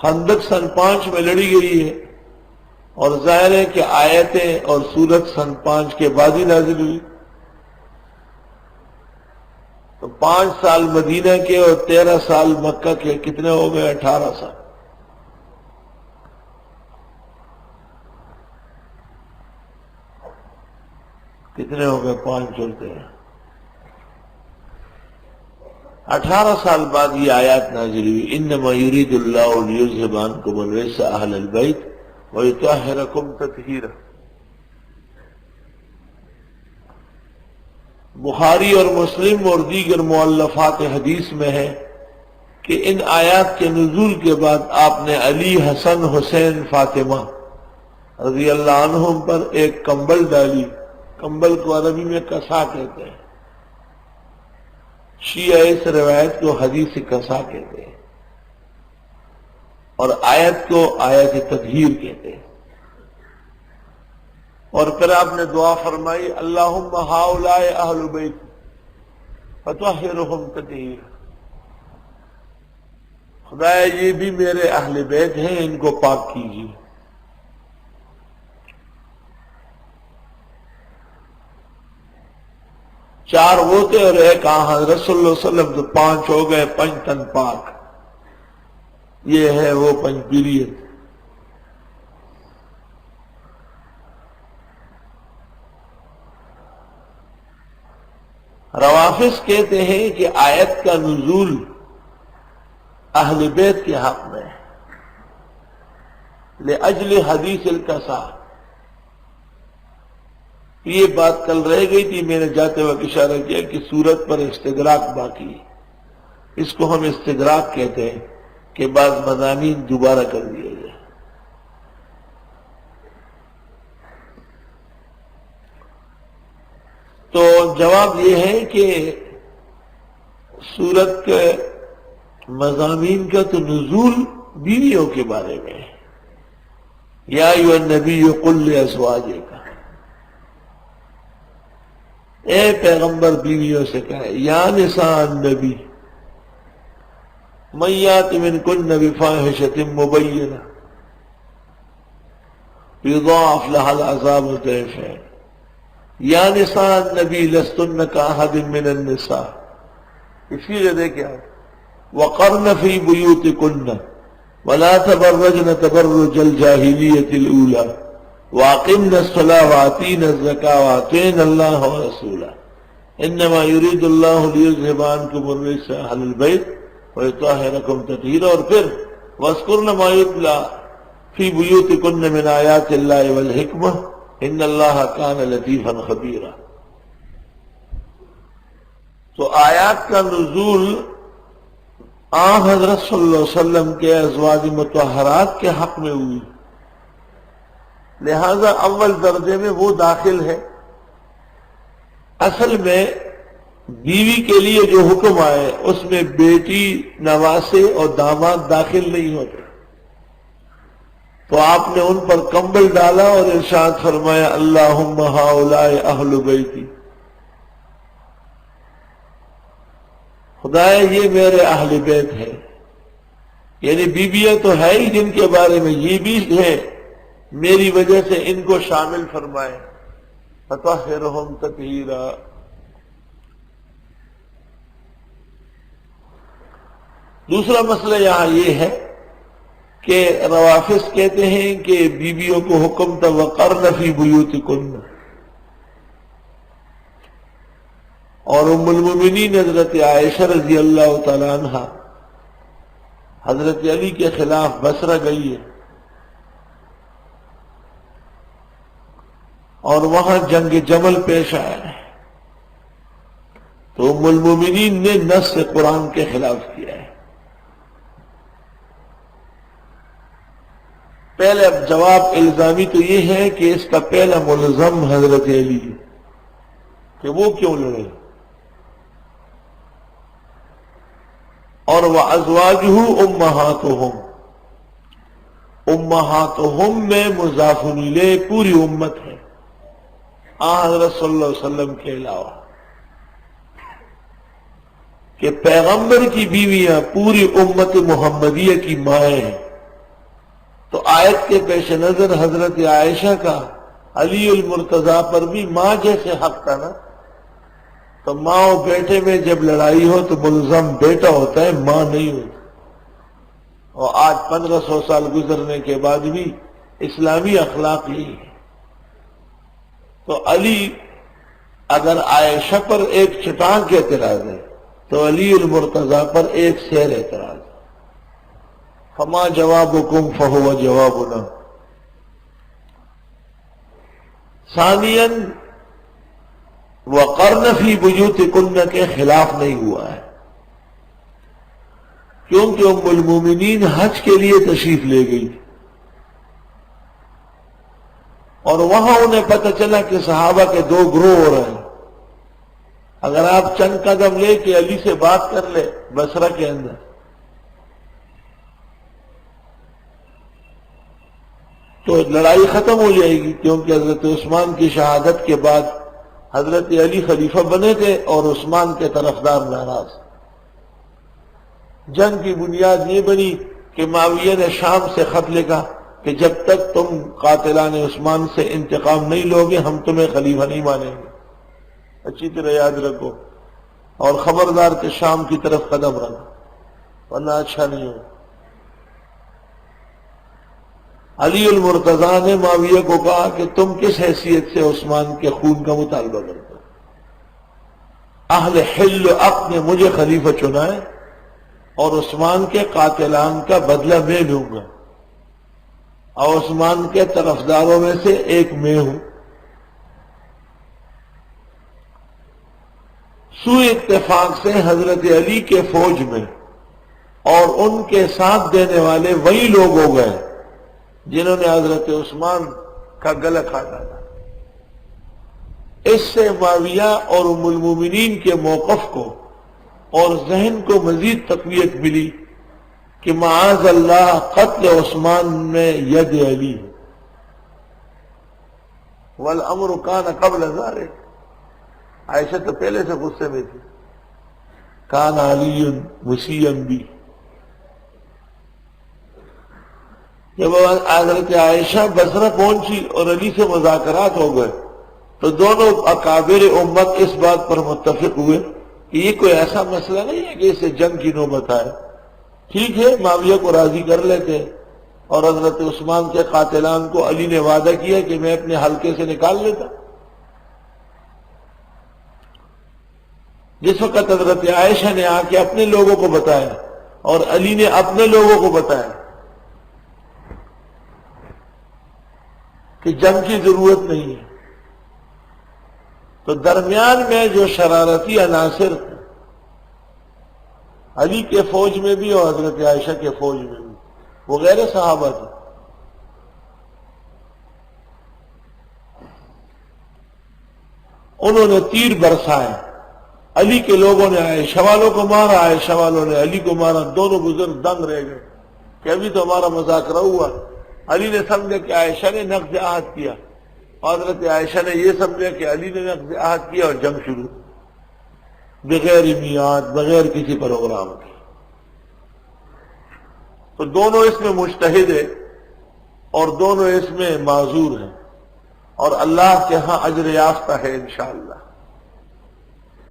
خندق سن 5 میں لڑی گئی ہے، اور ظاہر ہے کہ آیتیں اور سورت سن 5 کے بعد ہی نازل ہوئی، تو 5 سال مدینہ کے اور 13 سال مکہ کے کتنے ہو گئے؟ 18 سال۔ کتنے ہو گئے؟ 5 چلتے ہیں، 18 سال بعد یہ آیات نازل ہوئی، انما یرید اللہ لیذھب عنکم الرجس اہل البیت ویطہرکم تطہیرا۔ بخاری اور مسلم اور دیگر مؤلفات حدیث میں ہے کہ ان آیات کے نزول کے بعد آپ نے علی، حسن، حسین، فاطمہ رضی اللہ عنہم پر ایک کمبل ڈالی۔ کمبل کو عربی میں کسا کہتے ہیں، شیعہ اس روایت کو حدیث کسا کہتے ہیں، اور آیت کو آیت تطہیر کہتے ہیں۔ اور پھر آپ نے دعا فرمائی، اللہم ہؤلاء اہل بیت فطہرہم تطہیرا، خدایا یہ بھی میرے اہل بیت ہیں، ان کو پاک کیجیے۔ چار وہ تھے اور ایک حضرت صلی اللہ علیہ وسلم، تو 5 ہو گئے، 5 تن پاک۔ یہ ہے وہ پنجپیریت۔ روافظ کہتے ہیں کہ آیت کا نزول اہل بیت کے حق میں ہے، لأجل حدیث الکسا۔ یہ بات کل رہ گئی تھی، میں نے جاتے وقت اشارہ کیا کہ سورت پر استدراک باقی ہے، اس کو ہم استدراک کہتے ہیں کہ بعض مضامین دوبارہ کر دیے گئے۔ تو جواب یہ ہے کہ سورت کے مضامین کا تو نزول بیویوں کے بارے میں ہے، یا ایھا النبی قل لازواجک، اے پیغمبر بیویوں سے کہے، یا نساء النبی من یات منکن بفاحشۃ مبینہ یضاعف لها العذاب ضعفین، یا نساء النبی لستن کاحد من النساء، اسی لیے دیکھیں وقرن فی بیوتکن ولا تبرجن تبرج الجاہلیۃ الاولی واقمنا الصلاة وآتینا الزکاة وأطعنا اللہ ورسولہ انما یرید اللہ لیذھب عنکم الرجس اہل البیت ویطہرکم تطہیرا، اور پھر واذکرن ما یتلی فی بیوتکن من آیات اللہ والحکمہ ان اللہ کان لطیفا خبیرا۔ تو آیات کا نزول حضرت صلی اللہ علیہ وسلم کے ازواج مطہرات کے حق میں ہوئی، لہذا اول درجے میں وہ داخل ہے۔ اصل میں بیوی کے لیے جو حکم آئے اس میں بیٹی، نواسے اور داماد داخل نہیں ہوتے، تو آپ نے ان پر کمبل ڈالا اور ارشاد فرمایا اللہم ہؤلاء اہل بیتی، خدایا یہ میرے اہل بیت ہے، یعنی بیویاں تو ہے ہی جن کے بارے میں یہ بھی ہے، میری وجہ سے ان کو شامل فرمائے، فطہرہم تطہیرا۔ دوسرا مسئلہ یہاں یہ ہے کہ روافظ کہتے ہیں کہ بیویوں کو حکم تھا وقرن فی بیوتکن، اور ام المومنین حضرت عائشہ رضی اللہ تعالی عنہ حضرت علی کے خلاف بصرہ گئی ہے، اور وہاں جنگ جمل پیش آیا ہے، تو ام المومنین نے نص قرآن کے خلاف کیا ہے۔ پہلے اب جواب الزامی تو یہ ہے کہ اس کا پہلا ملزم حضرت علی ہے کہ وہ کیوں لڑے، اور وَأَزْوَاجُهُ أُمَّهَاتُهُمْ، امہاتہم میں مضاف الیہ پوری امت ہے، حضرت صلی اللہ علیہ وسلم کے علاوہ، کہ پیغمبر کی بیویاں پوری امت محمدیہ کی مائیں ہیں، تو آیت کے پیش نظر حضرت عائشہ کا علی المرتضیٰ پر بھی ماں جیسے حق تھا نا. تو ماں و بیٹے میں جب لڑائی ہو تو ملزم بیٹا ہوتا ہے، ماں نہیں ہوتی. اور آج 1500 سال گزرنے کے بعد بھی اسلامی اخلاق یہی ہے. تو علی اگر عائشہ پر ایک چٹان کے اعتراض ہے تو علی المرتضیٰ پر ایک سیر اعتراض ہے. فما جوابکم فہو جوابنا. ثانیاً وقرن فی بیوتکن کے خلاف نہیں ہوا ہے، کیونکہ ام المومنین حج کے لیے تشریف لے گئی اور وہاں انہیں پتہ چلا کہ صحابہ کے دو گروہ ہو رہے ہیں. اگر آپ چند قدم لے کے علی سے بات کر لے بصرہ کے اندر تو لڑائی ختم ہو جائے گی، کیونکہ حضرت عثمان کی شہادت کے بعد حضرت علی خلیفہ بنے تھے اور عثمان کے طرفدار ناراض. جنگ کی بنیاد یہ بنی کہ معاویہ نے شام سے خط لکھا کہ جب تک تم قاتلان عثمان سے انتقام نہیں لوگے ہم تمہیں خلیفہ نہیں مانیں گے. اچھی طرح یاد رکھو اور خبردار کہ شام کی طرف قدم رکھو ورنہ اچھا نہیں ہو. علی المرتضیٰ نے معاویہ کو کہا کہ تم کس حیثیت سے عثمان کے خون کا مطالبہ کرتے ہو؟ اہل حل و عقد نے مجھے خلیفہ چنا ہے اور عثمان کے قاتلان کا بدلہ میں لوں گا اور عثمان کے طرفداروں میں سے ایک میں ہوں. سوء اتفاق سے حضرت علی کے فوج میں اور ان کے ساتھ دینے والے وہی لوگ ہو گئے جنہوں نے حضرت عثمان کا گلا کاٹا تھا. اس سے معاویہ اور ام المومنین کے موقف کو اور ذہن کو مزید تقویت ملی کہ معاذ اللہ قتل عثمان میں ید علی ہے. والامر کان قبل ذلک. عائشہ تو پہلے سے غصے میں تھی. کان علی مسیئا بی. جب حضرت عائشہ بصرہ پہنچی اور علی سے مذاکرات ہو گئے تو دونوں اکابر امت اس بات پر متفق ہوئے کہ یہ کوئی ایسا مسئلہ نہیں ہے کہ اسے جنگ کی نوبت آئے. ٹھیک ہے معاویہ کو راضی کر لیتے اور حضرت عثمان کے قاتلان کو علی نے وعدہ کیا کہ میں اپنے حلقے سے نکال لیتا. جس وقت حضرت عائشہ نے آ کے اپنے لوگوں کو بتایا اور علی نے اپنے لوگوں کو بتایا کہ جنگ کی ضرورت نہیں ہے، تو درمیان میں جو شرارتی عناصر تھے علی کے فوج میں بھی اور حضرت عائشہ کے فوج میں بھی وہ غیر صحابہ تھے. انہوں نے تیر برسائے. علی کے لوگوں نے عائشہ والوں کو مارا، عائشہ والوں نے علی کو مارا. دونوں بزرگ دنگ رہ گئے کہ ابھی تو ہمارا مذاکرہ ہوا. علی نے سمجھا کہ عائشہ نے نقض عہد کیا، حضرت عائشہ نے یہ سمجھا کہ علی نے نقض عہد کیا اور جنگ شروع بغیر میعاد، بغیر کسی پروگرام کے. تو دونوں اس میں مجتہد ہیں اور دونوں اس میں معذور ہیں اور اللہ کے ہاں اجر یافتہ ہے انشاءاللہ.